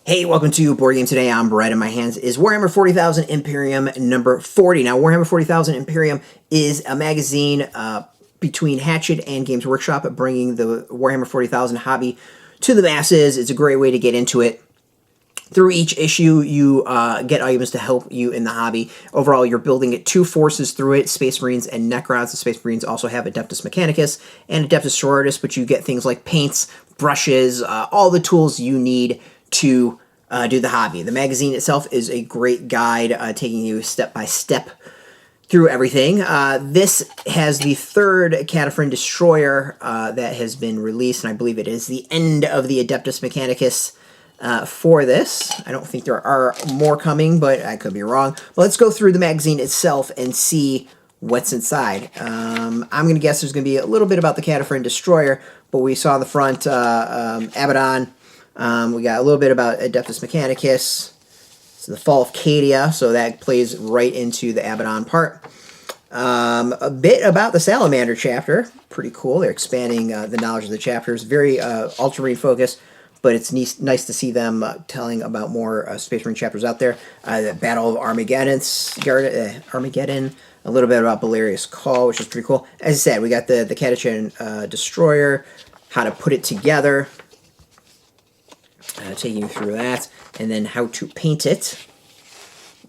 Hey, welcome to Board Game Today. I'm Brett, and my hands is Warhammer 40,000 Imperium number 40. Now, Warhammer 40,000 Imperium is a magazine between Hatchet and Games Workshop, bringing the Warhammer 40,000 hobby to the masses. It's a great way to get into it. Through each issue, you get items to help you in the hobby. Overall, you're building two forces through it, Space Marines and Necrons. The Space Marines also have Adeptus Mechanicus and Adeptus Sororitas, but you get things like paints, brushes, all the tools you need to do the hobby. The magazine itself is a great guide, taking you step by step through everything. This has the third Kataphron Destroyer that has been released, and I believe it is the end of the Adeptus Mechanicus for this. I don't think there are more coming, but I could be wrong. But let's go through the magazine itself and see what's inside. I'm going to guess there's going to be a little bit about the Kataphron Destroyer, but we saw on the front Abaddon. We got a little bit about Adeptus Mechanicus. It's the Fall of Cadia, so that plays right into the Abaddon part. A bit about the Salamander chapter. Pretty cool. They're expanding the knowledge of the chapters. Very Ultramarine focused, but it's nice to see them telling about more Space Marine chapters out there. The Battle of Armageddon. A little bit about Belerius Call, which is pretty cool. As I said, we got the Kataphron Destroyer, how to put it together. Taking you through that, and then how to paint it.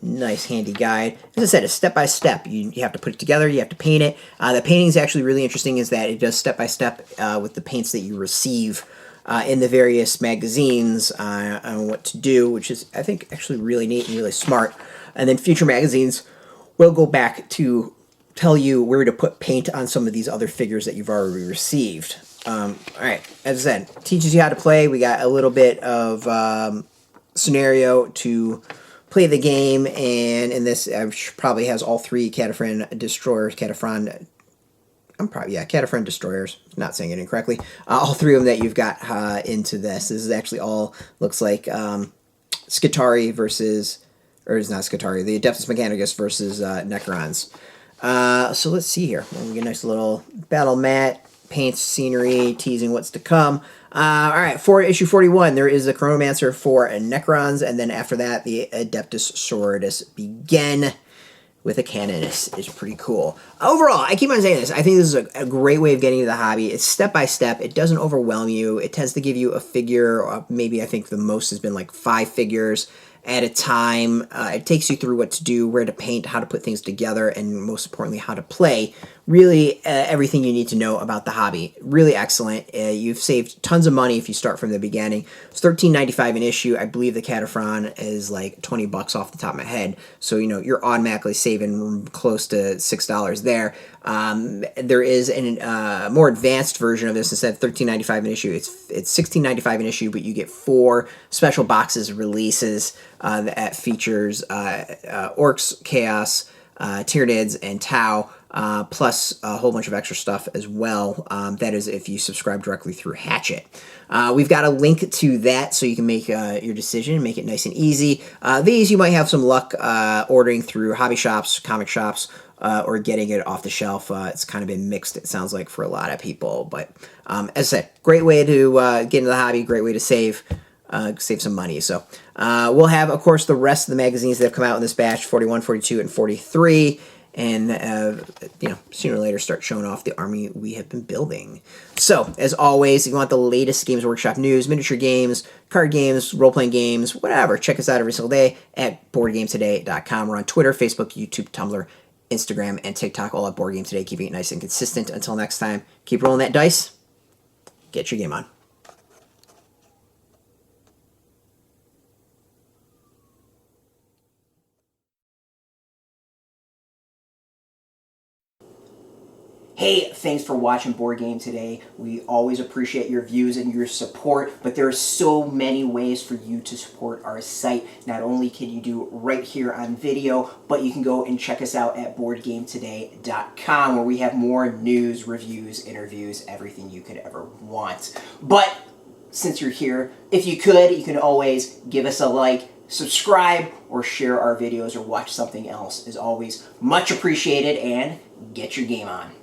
Nice handy guide. As I said, it's step by step. You have to put it together, you have to paint it. The painting is actually really interesting, is that it does step by step with the paints that you receive in the various magazines on what to do, which is, I think, actually really neat and really smart. And then future magazines will go back to tell you where to put paint on some of these other figures that you've already received. Alright, as I said, teaches you how to play. We got a little bit of scenario to play the game, and in this probably has all three Kataphron Destroyers, Kataphron Destroyers, not saying it incorrectly, all three of them that you've got into this. This is actually all, looks like Skitarii versus, or it's not Skitarii, the Adeptus Mechanicus versus Necrons. So let's see here. We get a nice little battle mat, paints, scenery, teasing what's to come. Alright, for issue 41, there is a Chronomancer for Necrons, and then after that, the Adeptus Sororitas begin with a cannon. It's pretty cool. Overall, I keep on saying this, I think this is a great way of getting into the hobby. It's step by step. It doesn't overwhelm you. It tends to give you a figure, maybe I think the most has been like 5 figures at a time. It takes you through what to do, where to paint, how to put things together, and most importantly, how to play. Really, everything you need to know about the hobby. Really excellent. You've saved tons of money if you start from the beginning. It's $13.95 an issue. I believe the Kataphron is like $20 off the top of my head. So, you know, you're automatically saving close to $6 there. There is a more advanced version of this. Instead of $13.95 an issue, it's $16.95 an issue, but you get 4 special boxes releases that features Orcs, Chaos, Tyranids, and Tau, plus a whole bunch of extra stuff as well. That is if you subscribe directly through Hatchet. We've got a link to that so you can make your decision, make it nice and easy. These you might have some luck ordering through hobby shops, comic shops, or getting it off the shelf. It's kind of been mixed, it sounds like, for a lot of people. But as I said, great way to get into the hobby, great way to save some money. So we'll have, of course, the rest of the magazines that have come out in this batch, 41, 42, and 43. And, you know, sooner or later start showing off the army we have been building. So, as always, if you want the latest Games Workshop news, miniature games, card games, role-playing games, whatever, check us out every single day at BoardGameToday.com. We're on Twitter, Facebook, YouTube, Tumblr, Instagram, and TikTok, all at Board Game Today, keeping it nice and consistent. Until next time, keep rolling that dice, get your game on. Hey, thanks for watching Board Game Today. We always appreciate your views and your support, but there are so many ways for you to support our site. Not only can you do right here on video, but you can go and check us out at BoardGameToday.com, where we have more news, reviews, interviews, everything you could ever want. But since you're here, if you could, you can always give us a like, subscribe, or share our videos, or watch something else. As always, much appreciated, and get your game on.